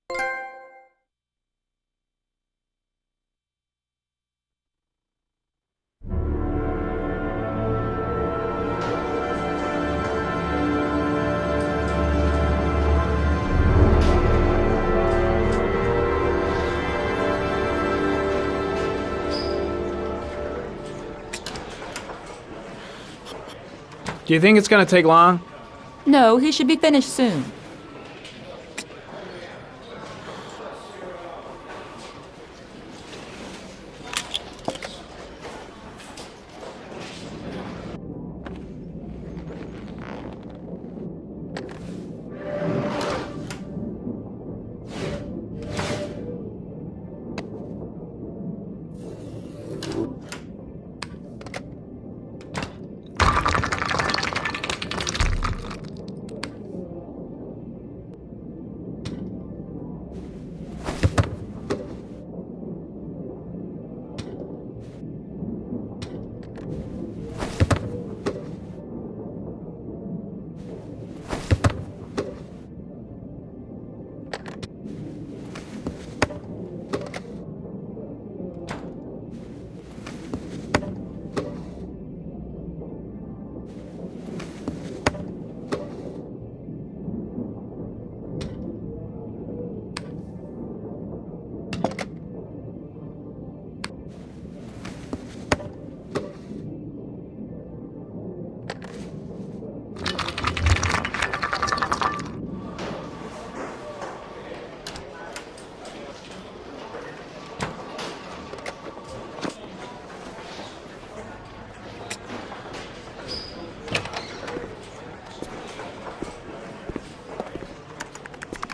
Do you think it's gonna take long? No, he should be finished soon.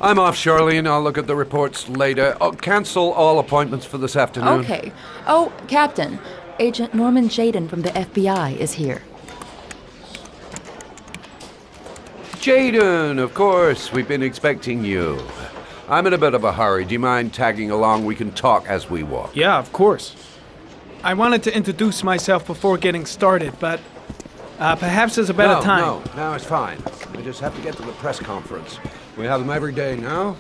I'm off, Charlene. I'll look at the reports later. Oh, cancel all appointments for this afternoon. Okay. Oh, Captain, Agent Norman Jaden from the FBI is here. Jaden, of course. We've been expecting you. I'm in a bit of a hurry. Do you mind tagging along? We can talk as we walk. Yeah, of course. I wanted to introduce myself before getting started, but perhaps there's a better time. No, it's fine. We just have to get to the press conference. We have them every day now.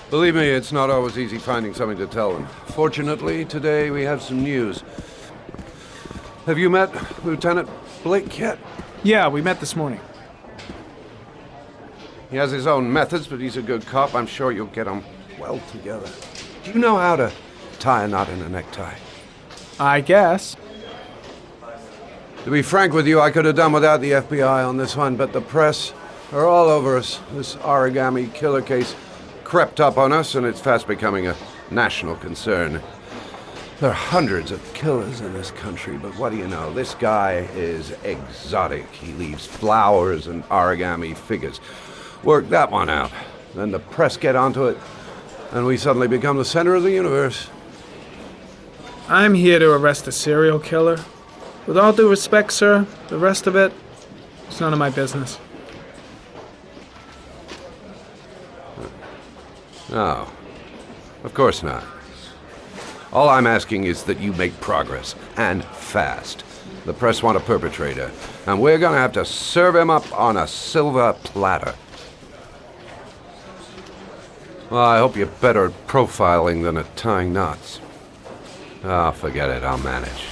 Believe me, it's not always easy finding something to tell them. Fortunately, today we have some news. Have you met Lieutenant Blake yet? Yeah, we met this morning. He has his own methods, but he's a good cop. I'm sure you'll get on well together. Do you know how to tie a knot in a necktie? I guess. To be frank with you, I could have done without the FBI on this one, but the press are all over us. This origami killer case crept up on us, and it's fast becoming a national concern. There are hundreds of killers in this country, but what do you know? This guy is exotic. He leaves flowers and origami figures. Work that one out. Then the press get onto it, and we suddenly become the center of the universe. I'm here to arrest a serial killer. With all due respect, sir, the rest of it, it's none of my business. No, of course not. All I'm asking is that you make progress, and fast. The press want a perpetrator, and we're gonna have to serve him up on a silver platter. Well, I hope you're better at profiling than at tying knots. Oh, forget it, I'll manage.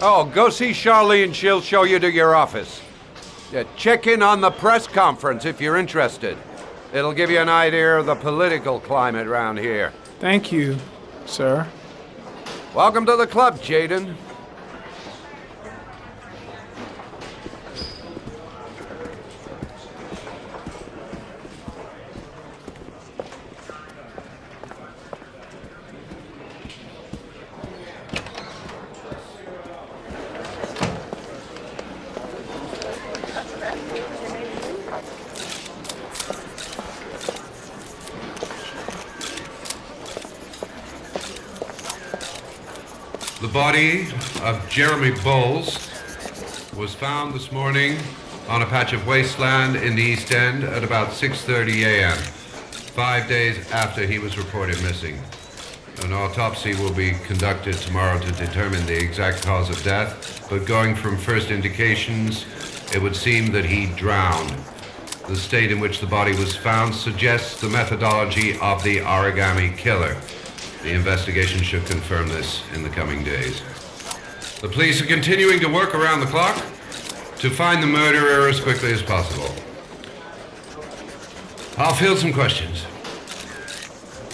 Oh, go see Charlene, she'll show you to your office. Yeah, check in on the press conference if you're interested. It'll give you an idea of the political climate around here. Thank you, sir. Welcome to the club, Jaden. The body of Jeremy Bowles was found this morning on a patch of wasteland in the East End at about 6:30 a.m., 5 days after he was reported missing. An autopsy will be conducted tomorrow to determine the exact cause of death, but going from first indications, it would seem that he drowned. The state in which the body was found suggests the methodology of the origami killer. The investigation should confirm this in the coming days. The police are continuing to work around the clock to find the murderer as quickly as possible. I'll field some questions.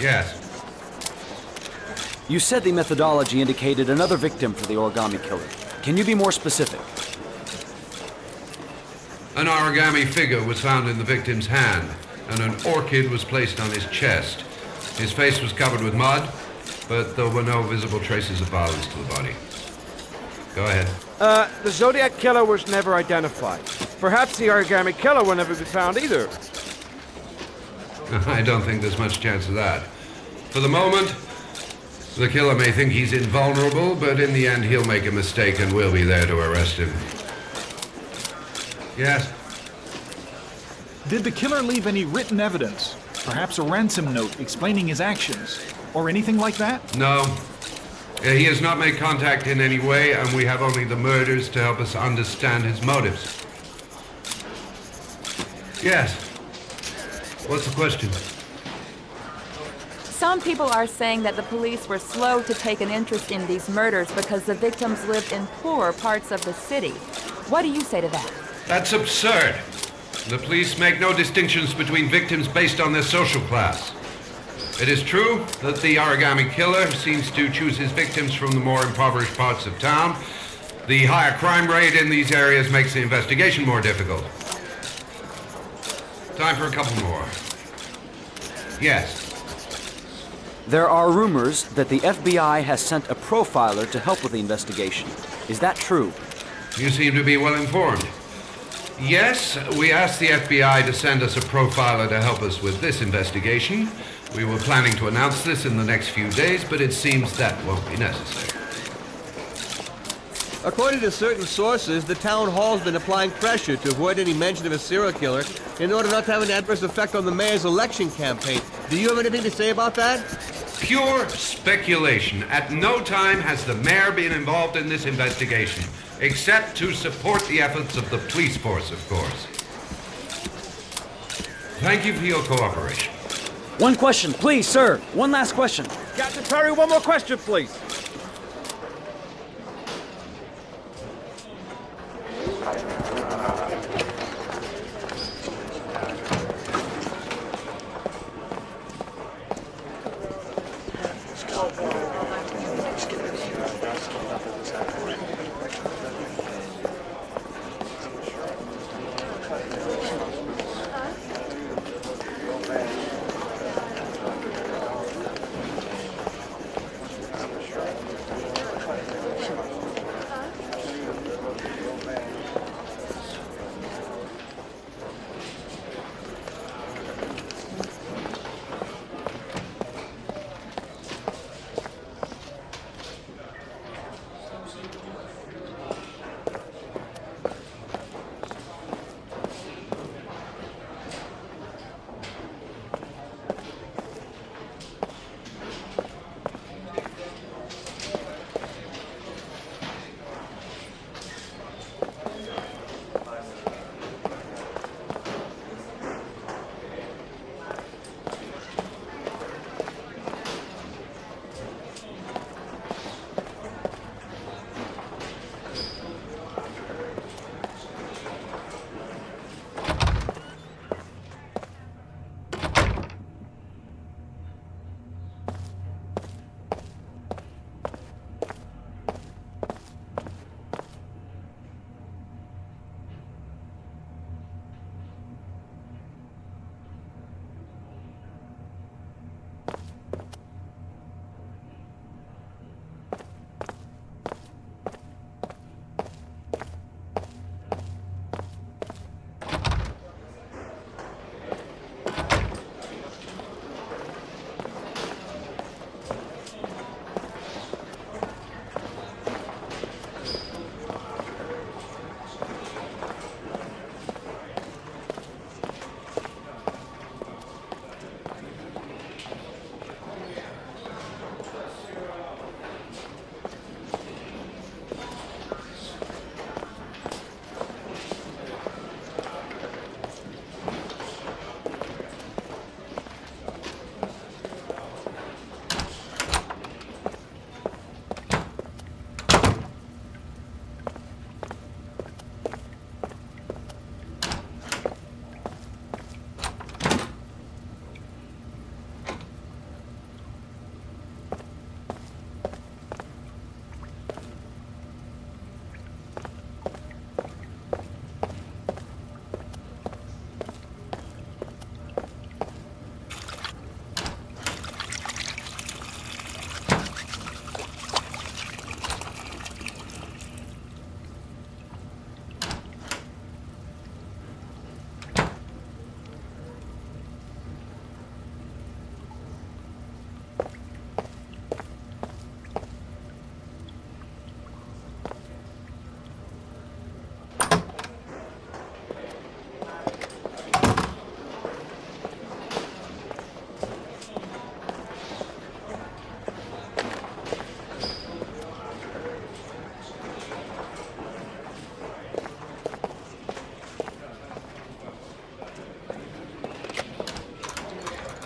Yes. You said the methodology indicated another victim for the origami killer. Can you be more specific? An origami figure was found in the victim's hand, and an orchid was placed on his chest. His face was covered with mud, but there were no visible traces of violence to the body. Go ahead. The Zodiac Killer was never identified. Perhaps the origami killer will never be found either. I don't think there's much chance of that. For the moment, the killer may think he's invulnerable, but in the end he'll make a mistake and we'll be there to arrest him. Yes? Did the killer leave any written evidence? Perhaps a ransom note explaining his actions? Or anything like that? No. He has not made contact in any way, and we have only the murders to help us understand his motives. Yes. What's the question? Some people are saying that the police were slow to take an interest in these murders because the victims lived in poorer parts of the city. What do you say to that? That's absurd. The police make no distinctions between victims based on their social class. It is true that the origami killer seems to choose his victims from the more impoverished parts of town. The higher crime rate in these areas makes the investigation more difficult. Time for a couple more. Yes. There are rumors that the FBI has sent a profiler to help with the investigation. Is that true? You seem to be well informed. Yes, we asked the FBI to send us a profiler to help us with this investigation. We were planning to announce this in the next few days, but it seems that won't be necessary. According to certain sources, the town hall's been applying pressure to avoid any mention of a serial killer in order not to have an adverse effect on the mayor's election campaign. Do you have anything to say about that? Pure speculation. At no time has the mayor been involved in this investigation, except to support the efforts of the police force, of course. Thank you for your cooperation. One question, please, sir. One last question. Captain Perry, one more question, please.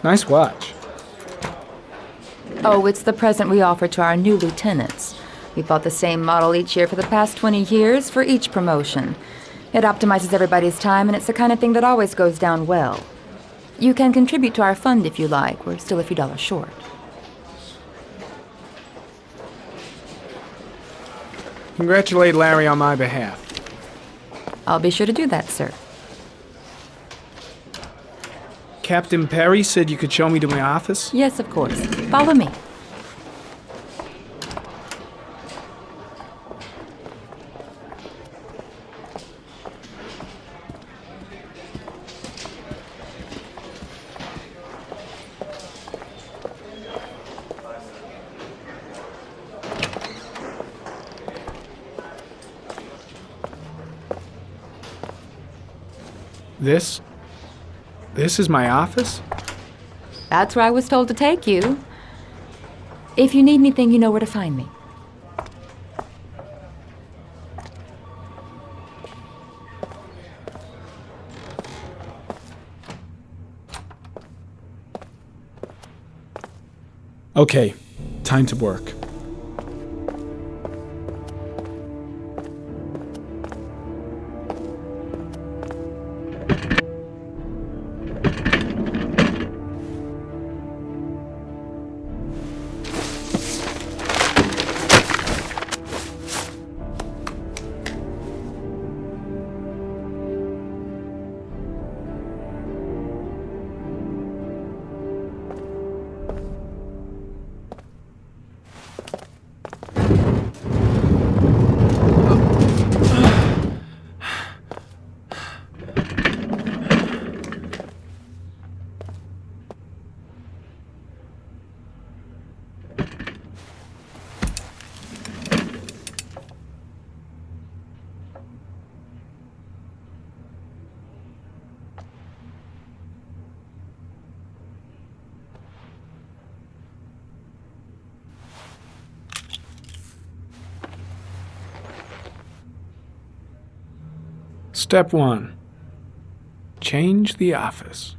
Nice watch. Oh, it's the present we offer to our new lieutenants. We bought the same model each year for the past 20 years for each promotion. It optimizes everybody's time, and it's the kind of thing that always goes down well. You can contribute to our fund if you like. We're still a few dollars short. Congratulate Larry on my behalf. I'll be sure to do that, sir. Captain Perry said you could show me to my office? Yes, of course. Follow me. This is my office? That's where I was told to take you. If you need anything, you know where to find me. Okay, time to work. Step 1. Change the office.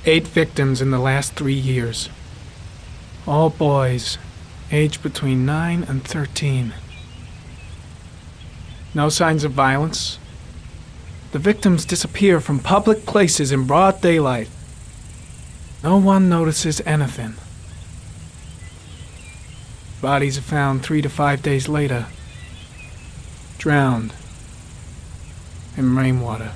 8 victims in the last 3 years. All boys, aged between 9 and 13. No signs of violence. The victims disappear from public places in broad daylight. No one notices anything. Bodies are found 3 to 5 days later, drowned in rainwater.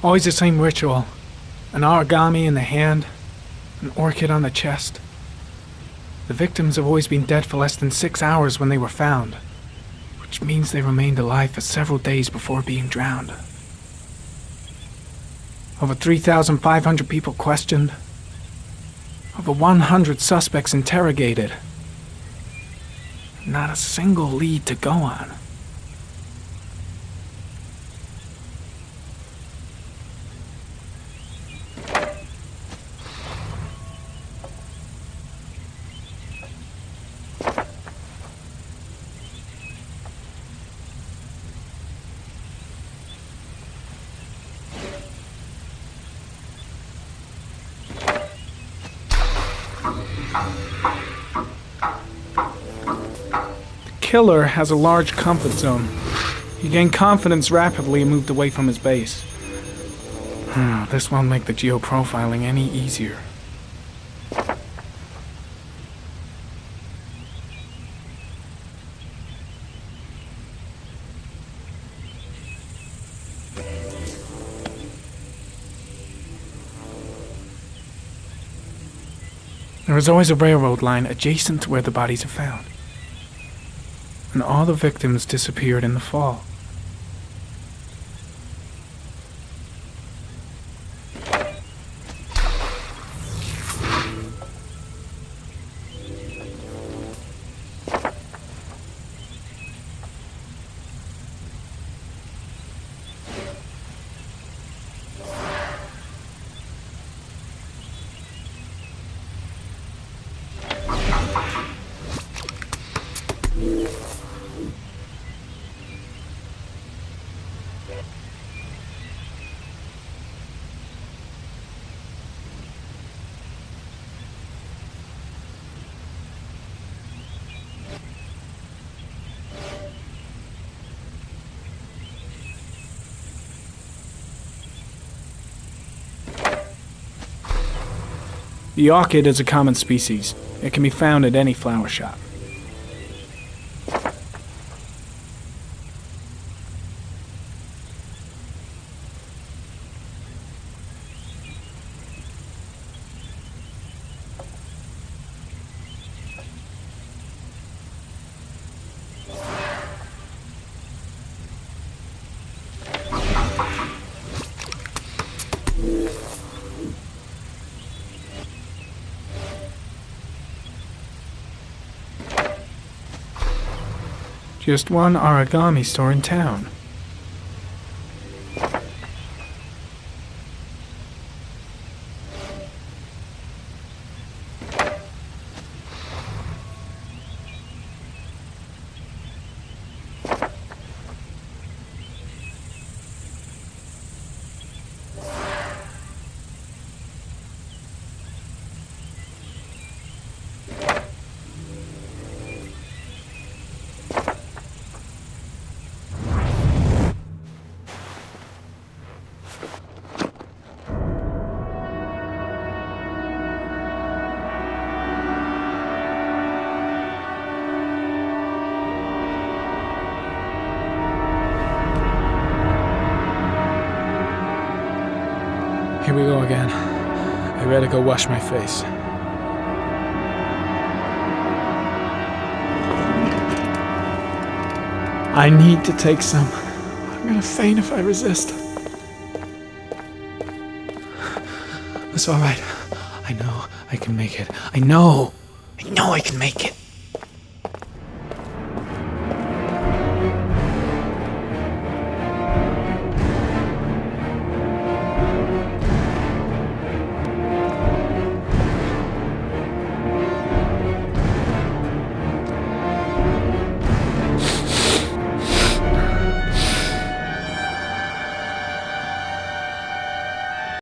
Always the same ritual. An origami in the hand, an orchid on the chest. The victims have always been dead for less than 6 hours when they were found, which means they remained alive for several days before being drowned. Over 3,500 people questioned. Over 100 suspects interrogated. Not a single lead to go on. The killer has a large comfort zone. He gained confidence rapidly and moved away from his base. This won't make the geoprofiling any easier. There is always a railroad line adjacent to where the bodies are found. And all the victims disappeared in the fall. The orchid is a common species. It can be found at any flower shop. Just one origami store in town. Here we go again. I better go wash my face. I need to take some. I'm gonna faint if I resist. It's all right. I know I can make it. I know I can make it.